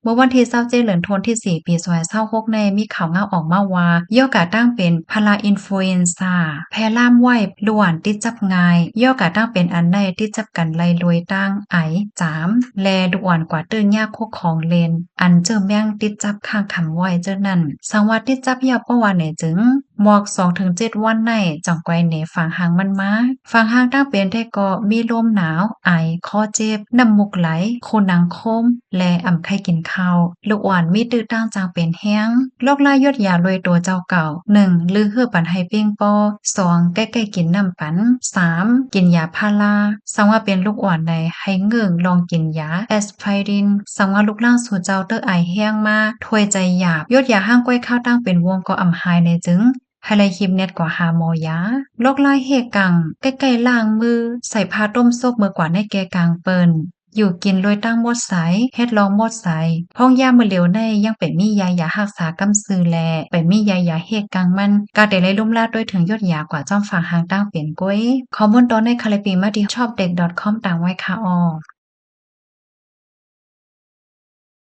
เมื่อวันที่27เดือนธันวาคมที่4ปี2026ในมีข่าวเงาออกมาว่าย่อกะตั้งเป็นพาราอินฟลูเอนซาแพร่ล่ามไว้ล้วนติดจับง่ายย่อกะตั้งเป็นอันใดติดจับกันไล่รวยตั้งไอจามแลด่วนกว่าตื้นยากคุกของเลนอันเจอแม่งติดจับข้างคำไว้เจ้านั่นสังว่าติดจับยาเพราะว่าไหนจึงหมอก2-7วันในจังไกวเหนฝังหางมันมาฝังหางตั้งเป็นได้ก็มีลมหนาวไอคอเจ็บน้ำมูกไหลโคนหนังคมและอ่ำไข้กินข้าวลูกอ่อนมีตื้อตั้งจางเป็นแห้งโรคลายยดยาโดยตัวเจ้าเก่า1ลือเฮือปันให้เปี้ยงปอ2ใกล้ๆกินน้ำปัน3กินยาพาราสังว่าเป็นลูกอ่อนใดให้เงื่งลองกินยาแอสไพรินสังว่าลูกล่างสู่เจ้าเตอไอแห้งมาถ้วยใจหยาบยดยาห้างก้อยข้าวตั้งเป็นวงก็อ่ำหายในจึงไฮไลท์คลิปเน็ตกว่าหาหมอยาโรคลายเฮกังใกล้ๆล่างมือใส่ผ้าต้มซบมือกว่าในแกกลางเปิ้นอยู่กินโดยตั้งหมดใสเฮ็ดลองหมดใสพ้องยามื้อเหลียวในยังเป็นมียารักษากำซื้อแลไปมียาเฮกังมันกาได้เลยลุ่มลาดด้วยถึงยดยากว่าจ้อมฝางหางตั้งเป็นก้อยข้อมูลตอนในคาลิปีมาที่ชอบเด็ก .com ต่างไว้ค่ะออ